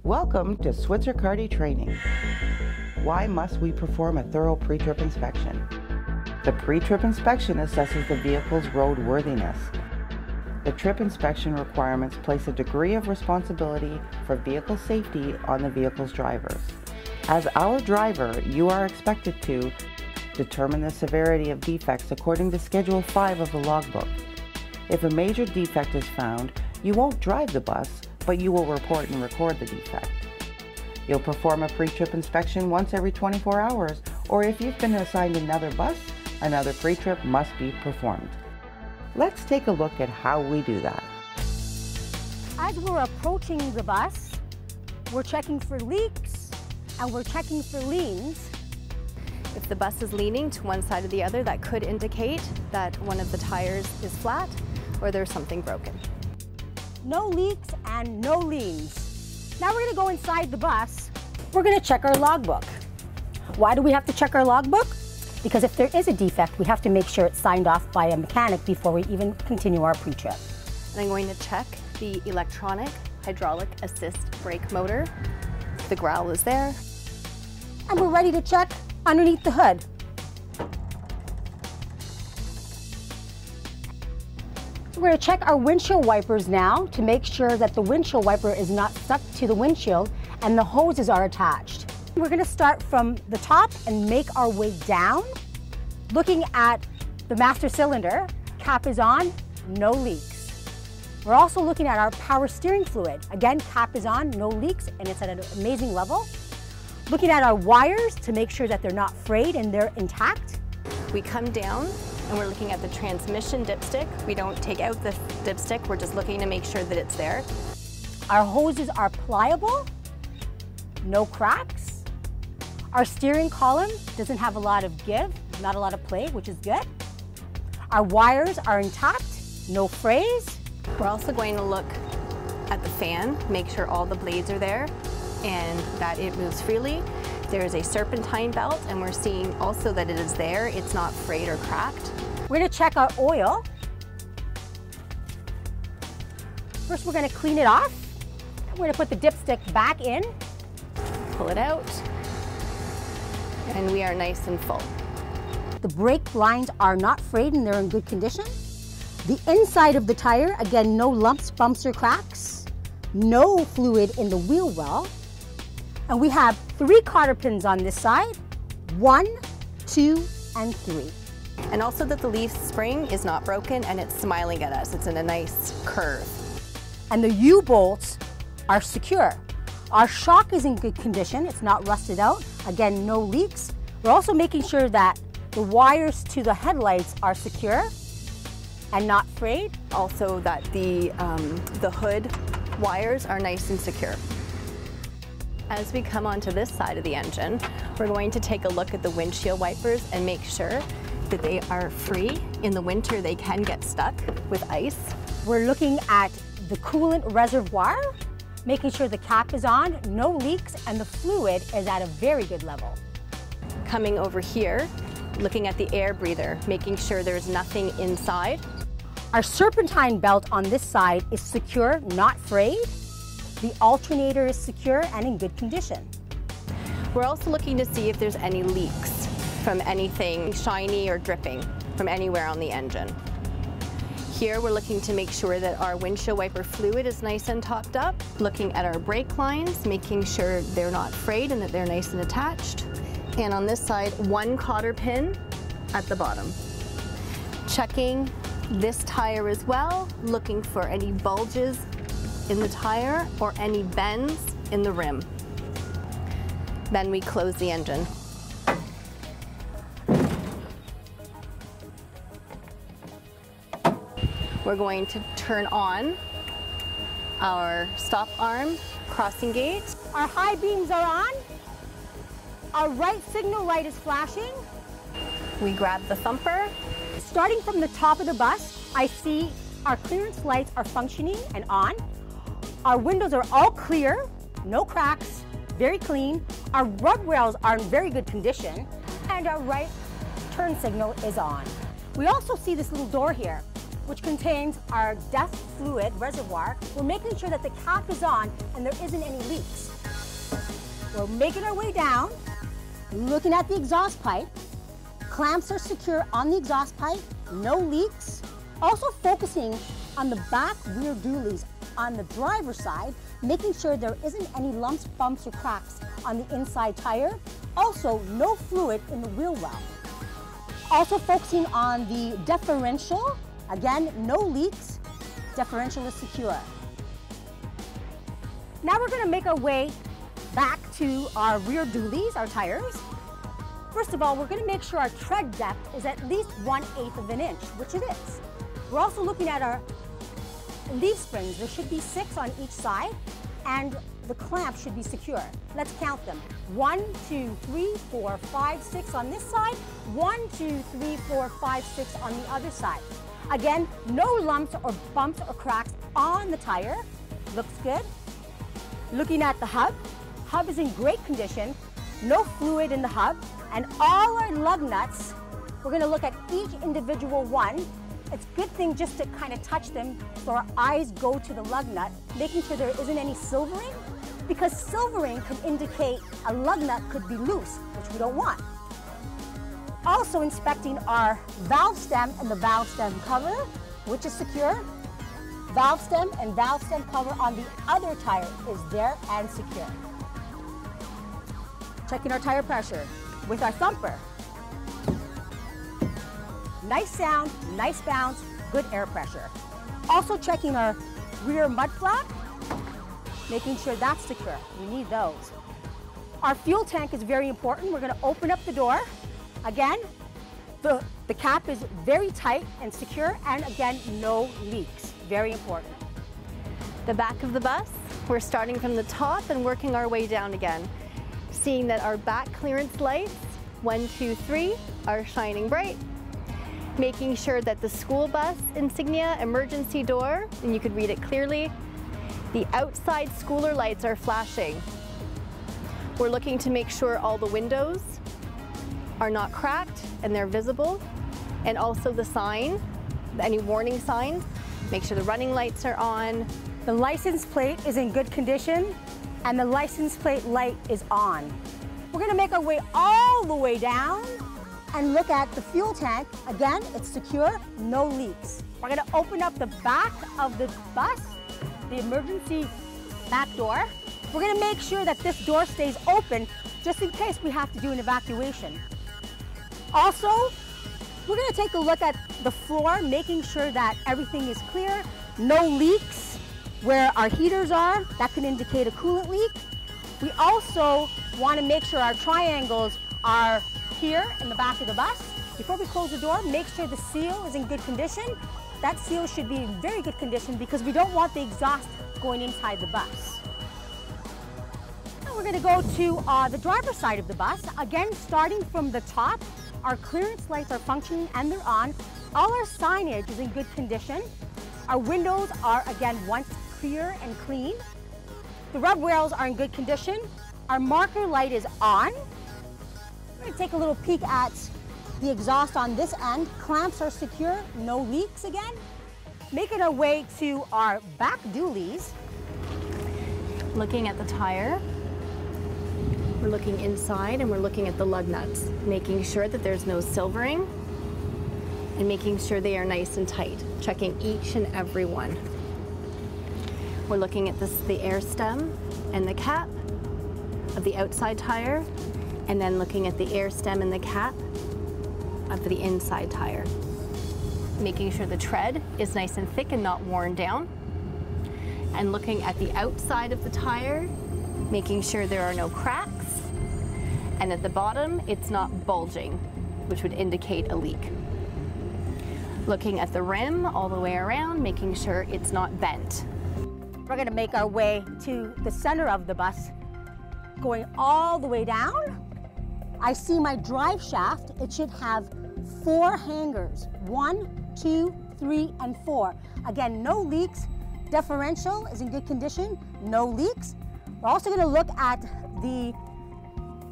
Welcome to Switzer-CARTY training. Why must we perform a thorough pre-trip inspection? The pre-trip inspection assesses the vehicle's roadworthiness. The trip inspection requirements place a degree of responsibility for vehicle safety on the vehicle's drivers. As our driver, you are expected to determine the severity of defects according to Schedule 5 of the logbook. If a major defect is found, you won't drive the bus, but you will report and record the defect. You'll perform a pre-trip inspection once every 24 hours, or if you've been assigned another bus, another pre-trip must be performed. Let's take a look at how we do that. As we're approaching the bus, we're checking for leaks and we're checking for leans. If the bus is leaning to one side or the other, that could indicate that one of the tires is flat or there's something broken. No leaks and no leans. Now we're going to go inside the bus. We're going to check our logbook. Why do we have to check our logbook? Because if there is a defect, we have to make sure it's signed off by a mechanic before we even continue our pre-trip. And I'm going to check the electronic hydraulic assist brake motor. The growl is there. And we're ready to check underneath the hood. We're going to check our windshield wipers now to make sure that the windshield wiper is not stuck to the windshield and the hoses are attached. We're going to start from the top and make our way down. Looking at the master cylinder, cap is on, no leaks. We're also looking at our power steering fluid. Again, cap is on, no leaks, and it's at an amazing level. Looking at our wires to make sure that they're not frayed and they're intact. We come down and we're looking at the transmission dipstick. We don't take out the dipstick, we're just looking to make sure that it's there. Our hoses are pliable, no cracks. Our steering column doesn't have a lot of give, not a lot of play, which is good. Our wires are intact, no frays. We're also going to look at the fan, make sure all the blades are there and that it moves freely. There is a serpentine belt and we're seeing also that it is there. It's not frayed or cracked. We're going to check our oil. First we're going to clean it off. We're going to put the dipstick back in. Pull it out and we are nice and full. The brake lines are not frayed and they're in good condition. The inside of the tire, again, no lumps, bumps, or cracks. No fluid in the wheel well. And we have 3 cotter pins on this side, 1, 2, and 3. And also that the leaf spring is not broken and it's smiling at us. It's in a nice curve. And the U-bolts are secure. Our shock is in good condition. It's not rusted out. Again, no leaks. We're also making sure that the wires to the headlights are secure and not frayed. Also that the hood wires are nice and secure. As we come onto this side of the engine, we're going to take a look at the windshield wipers and make sure that they are free. In the winter, they can get stuck with ice. We're looking at the coolant reservoir, making sure the cap is on, no leaks, and the fluid is at a very good level. Coming over here, looking at the air breather, making sure there's nothing inside. Our serpentine belt on this side is secure, not frayed. The alternator is secure and in good condition. We're also looking to see if there's any leaks from anything shiny or dripping from anywhere on the engine. Here we're looking to make sure that our windshield wiper fluid is nice and topped up. Looking at our brake lines, making sure they're not frayed and that they're nice and attached. And on this side, 1 cotter pin at the bottom. Checking this tire as well, looking for any bulges in the tire or any bends in the rim. Then we close the engine. We're going to turn on our stop arm crossing gate. Our high beams are on. Our right signal light is flashing. We grab the thumper. Starting from the top of the bus, I see our clearance lights are functioning and on. Our windows are all clear, no cracks, very clean. Our rug rails are in very good condition, and our right turn signal is on. We also see this little door here. which contains our DEF fluid reservoir. We're making sure that the cap is on and there isn't any leaks. We're making our way down, looking at the exhaust pipe. Clamps are secure on the exhaust pipe, no leaks. Also focusing on the back rear dualies on the driver's side, making sure there isn't any lumps, bumps, or cracks on the inside tire. Also, no fluid in the wheel well. Also focusing on the differential. Again, no leaks. Differential is secure. Now we're going to make our way back to our rear dualies, our tires. First of all, we're going to make sure our tread depth is at least 1/8 of an inch, which it is. We're also looking at our leaf springs. There should be 6 on each side, and the clamp should be secure. Let's count them. 1, 2, 3, 4, 5, 6 on this side. 1, 2, 3, 4, 5, 6 on the other side. Again, no lumps or bumps or cracks on the tire. Looks good. Looking at the hub. Hub is in great condition. No fluid in the hub. And all our lug nuts, we're going to look at each individual one. It's a good thing just to kind of touch them so our eyes go to the lug nut, making sure there isn't any silvering, because silvering could indicate a lug nut could be loose, which we don't want. Also inspecting our valve stem and the valve stem cover, which is secure. Valve stem and valve stem cover on the other tire is there and secure. Checking our tire pressure with our thumper. Nice sound, nice bounce, good air pressure. Also checking our rear mud flap, making sure that's secure. We need those. Our fuel tank is very important. We're going to open up the door. Again, the cap is very tight and secure, and again, no leaks. Very important. The back of the bus, we're starting from the top and working our way down again. Seeing that our back clearance lights, 1, 2, 3, are shining bright. Making sure that the school bus insignia emergency door, and you could read it clearly, the outside schooler lights are flashing. We're looking to make sure all the windows are not cracked and they're visible, and also the sign, any warning signs, make sure the running lights are on. The license plate is in good condition, and the license plate light is on. We're going to make our way all the way down and look at the fuel tank. Again, it's secure, no leaks. We're going to open up the back of the bus, the emergency back door. We're going to make sure that this door stays open just in case we have to do an evacuation. Also, we're going to take a look at the floor, making sure that everything is clear, no leaks where our heaters are. That can indicate a coolant leak. We also want to make sure our triangles are here in the back of the bus. Before we close the door, make sure the seal is in good condition. That seal should be in very good condition because we don't want the exhaust going inside the bus. Now we're going to go to the driver's side of the bus. Again, starting from the top, our clearance lights are functioning and they're on. All our signage is in good condition. Our windows are, again, once clear and clean. The rub rails are in good condition. Our marker light is on. We're going to take a little peek at the exhaust on this end. Clamps are secure, no leaks again. Making our way to our back dualies. Looking at the tire, we're looking inside and we're looking at the lug nuts, making sure that there's no silvering and making sure they are nice and tight, checking each and every one. We're looking at the air stem and the cap of the outside tire, and then looking at the air stem and the cap of the inside tire. Making sure the tread is nice and thick and not worn down. And looking at the outside of the tire, making sure there are no cracks. And at the bottom, it's not bulging, which would indicate a leak. Looking at the rim all the way around, making sure it's not bent. We're going to make our way to the center of the bus, going all the way down. I see my drive shaft. It should have 4 hangers. 1, 2, 3, and 4. Again, no leaks. Differential is in good condition. No leaks. We're also going to look at the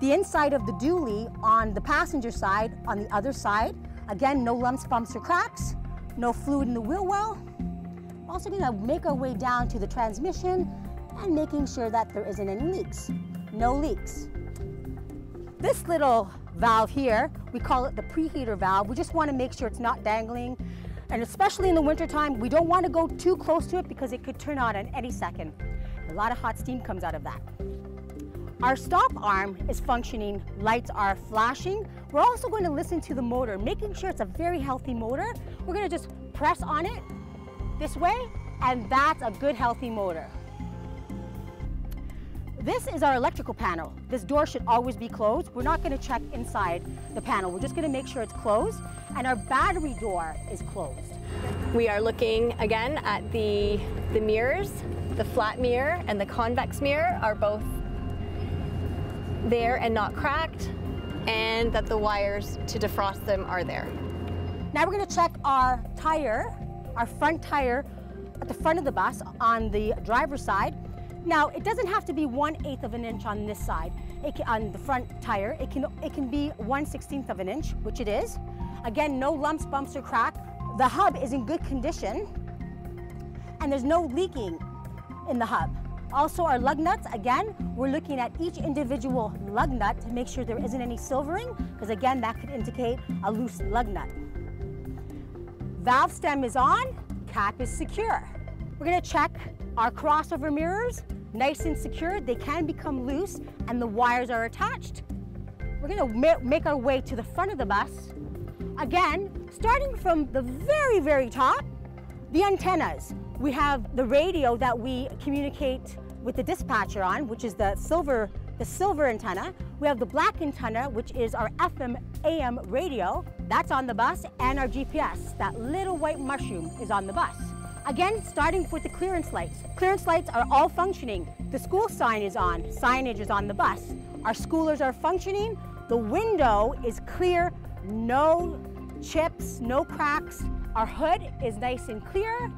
inside of the dually on the passenger side, on the other side. Again, no lumps, bumps, or cracks. no fluid in the wheel well. We're also gonna make our way down to the transmission and making sure that there isn't any leaks. No leaks. This little valve here, we call it the preheater valve. We just wanna make sure it's not dangling. And especially in the wintertime, we don't wanna go too close to it because it could turn on any second. A lot of hot steam comes out of that. Our stop arm is functioning, lights are flashing. We're also going to listen to the motor, making sure it's a very healthy motor. We're going to just press on it this way, and that's a good healthy motor. This is our electrical panel. This door should always be closed. We're not going to check inside the panel. We're just going to make sure it's closed, and our battery door is closed. We are looking again at the mirrors. The flat mirror and the convex mirror are both there and not cracked, and that the wires to defrost them are there. Now we're going to check our tire, our front tire at the front of the bus on the driver's side. Now it doesn't have to be 1/8 of an inch on this side, on the front tire. It can be 1/16 of an inch, which it is. Again, no lumps, bumps, or crack. The hub is in good condition, and there's no leaking in the hub. Also, our lug nuts, again, we're looking at each individual lug nut to make sure there isn't any silvering, because again, that could indicate a loose lug nut. Valve stem is on, cap is secure. We're gonna check our crossover mirrors, nice and secure. They can become loose, and the wires are attached. We're gonna make our way to the front of the bus. Again, starting from the very, very top, the antennas. We have the radio that we communicate with the dispatcher on, which is the silver antenna. We have the black antenna, which is our FM AM radio. That's on the bus, and our GPS. That little white mushroom is on the bus. Again, starting with the clearance lights. Clearance lights are all functioning. The school sign is on, signage is on the bus. Our schoolers are functioning. The window is clear, no chips, no cracks. Our hood is nice and clear.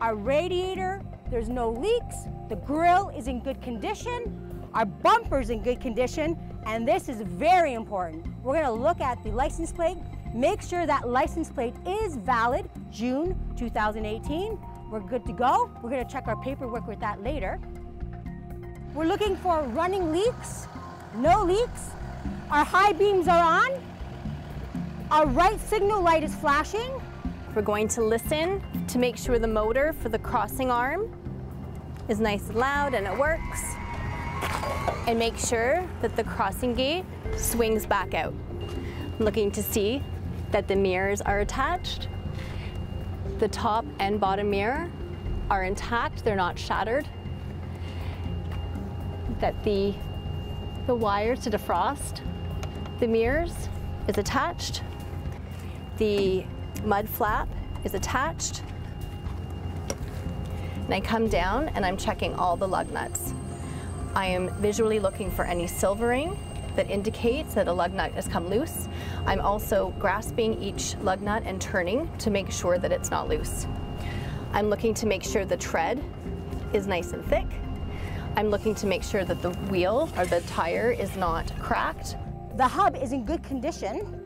Our radiator, there's no leaks. The grill is in good condition. Our bumper's in good condition. And this is very important. We're gonna look at the license plate, make sure that license plate is valid, June 2018. We're good to go. We're gonna check our paperwork with that later. We're looking for running leaks, no leaks. Our high beams are on. Our right signal light is flashing. We're going to listen to make sure the motor for the crossing arm is nice and loud and it works, and make sure that the crossing gate swings back out. I'm looking to see that the mirrors are attached. The top and bottom mirror are intact, they're not shattered. That the wires to defrost the mirrors is attached. The mud flap is attached. And I come down and I'm checking all the lug nuts. I am visually looking for any silvering that indicates that a lug nut has come loose. I'm also grasping each lug nut and turning to make sure that it's not loose. I'm looking to make sure the tread is nice and thick. I'm looking to make sure that the wheel or the tire is not cracked. The hub is in good condition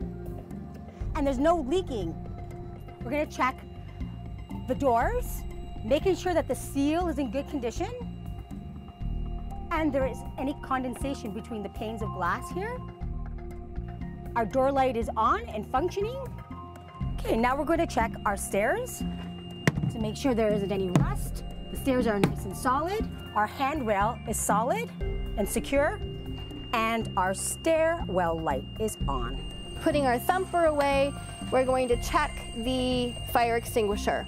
and there's no leaking. We're gonna check the doors, making sure that the seal is in good condition and there is any condensation between the panes of glass here. Our door light is on and functioning. Okay, now we're going to check our stairs to make sure there isn't any rust. The stairs are nice and solid. Our handrail is solid and secure, and our stairwell light is on. Putting our thumper away, we're going to check the fire extinguisher.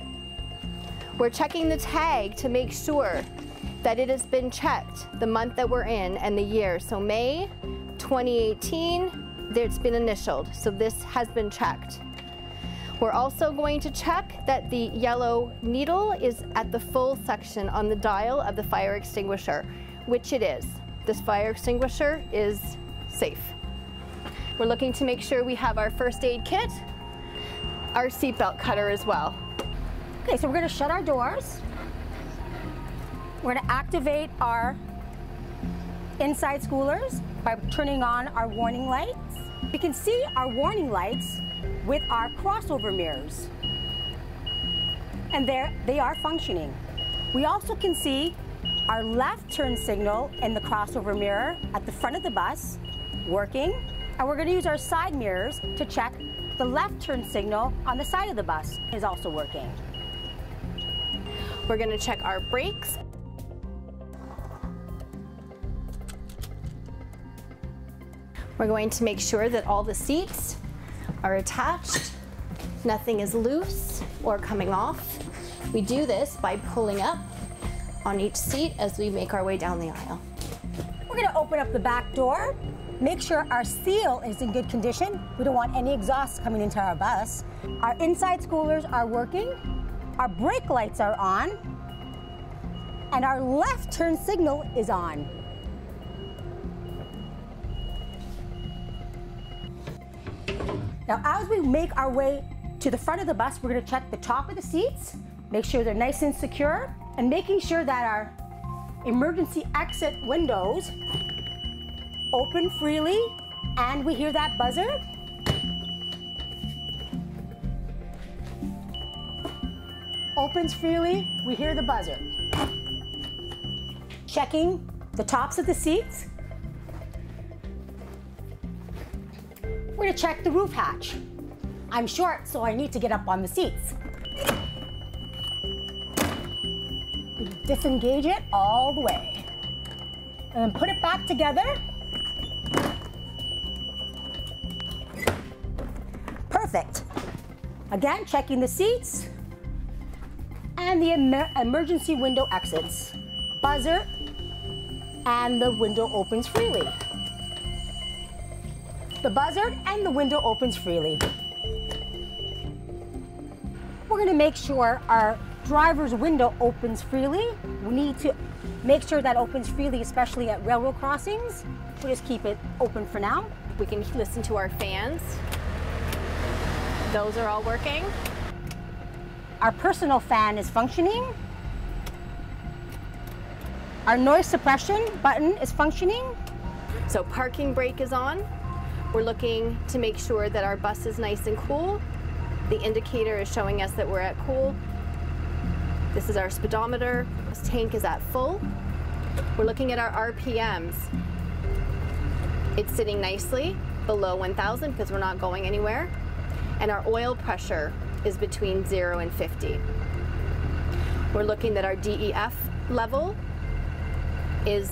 We're checking the tag to make sure that it has been checked, the month that we're in and the year. So May 2018, it's been initialed, so this has been checked. We're also going to check that the yellow needle is at the full section on the dial of the fire extinguisher, which it is. This fire extinguisher is safe. We're looking to make sure we have our first aid kit, our seatbelt cutter as well. Okay, so we're going to shut our doors. We're going to activate our inside schoolers by turning on our warning lights. You can see our warning lights with our crossover mirrors. And there they are functioning. We also can see our left turn signal in the crossover mirror at the front of the bus working. And we're going to use our side mirrors to check the left turn signal on the side of the bus is also working. We're going to check our brakes. We're going to make sure that all the seats are attached, nothing is loose or coming off. We do this by pulling up on each seat as we make our way down the aisle. We're going to open up the back door, make sure our seal is in good condition. We don't want any exhaust coming into our bus. Our inside schoolers are working, our brake lights are on, and our left turn signal is on. Now, as we make our way to the front of the bus, we're going to check the top of the seats, make sure they're nice and secure, and making sure that our emergency exit windows open freely, and we hear that buzzer. Opens freely, we hear the buzzer. Checking the tops of the seats. We're gonna check the roof hatch. I'm short, so I need to get up on the seats. We disengage it all the way. And then put it back together. Perfect. Again, checking the seats and the emergency window exits. Buzzer, and the window opens freely. The buzzer and the window opens freely. We're going to make sure our driver's window opens freely. We need to make sure that opens freely, especially at railroad crossings. We'll just keep it open for now. We can listen to our fans. Those are all working. Our personal fan is functioning. Our noise suppression button is functioning. So parking brake is on. We're looking to make sure that our bus is nice and cool. The indicator is showing us that we're at cool. This is our speedometer. This tank is at full. We're looking at our RPMs. It's sitting nicely below 1,000 because we're not going anywhere. And our oil pressure is between 0 and 50. We're looking that our DEF level is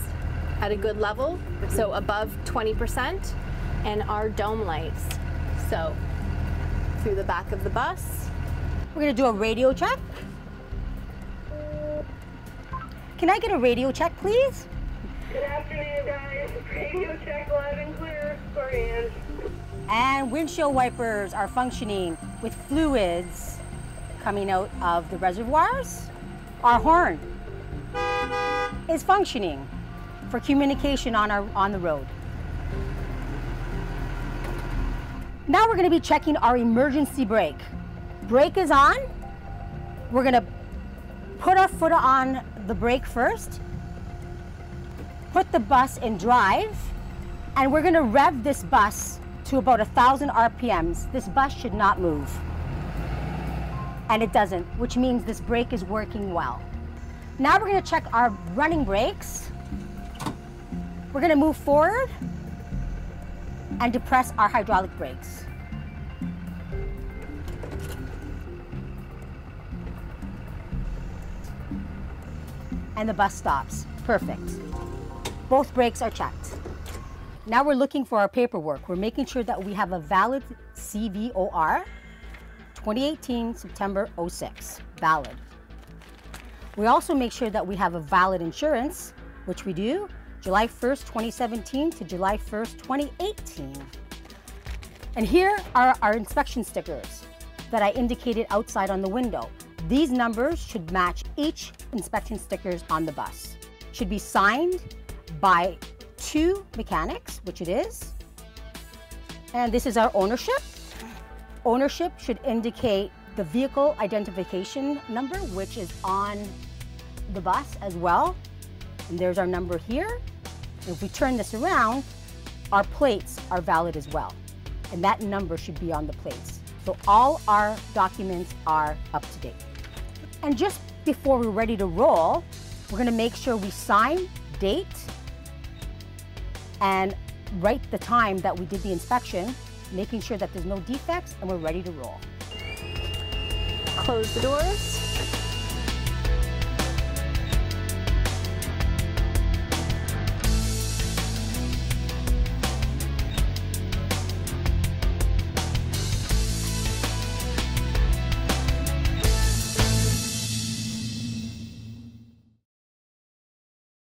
at a good level, so above 20%, and our dome lights. So through the back of the bus. We're gonna do a radio check. Can I get a radio check, please? Good afternoon, guys. Radio check loud and clear. Sorry, And windshield wipers are functioning with fluids coming out of the reservoirs. Our horn is functioning for communication on the road. Now we're going to be checking our emergency brake. Brake is on. We're going to put our foot on the brake first, put the bus in drive, and we're going to rev this bus to about 1,000 RPMs. This bus should not move. And it doesn't, which means this brake is working well. Now we're going to check our running brakes. We're going to move forward and depress our hydraulic brakes. And the bus stops. Perfect. Both brakes are checked. Now we're looking for our paperwork. We're making sure that we have a valid CVOR, 2018 September 06, valid. We also make sure that we have a valid insurance, which we do, July 1st, 2017 to July 1st, 2018. And here are our inspection stickers that I indicated outside on the window. These numbers should match each inspection stickers on the bus. Should be signed by 2 mechanics, which it is. And this is our ownership. Ownership should indicate the vehicle identification number, which is on the bus as well. And there's our number here. And if we turn this around, our plates are valid as well. And that number should be on the plates. So all our documents are up to date. And just before we're ready to roll, we're gonna make sure we sign, date, and write the time that we did the inspection, making sure that there's no defects and we're ready to roll. Close the doors.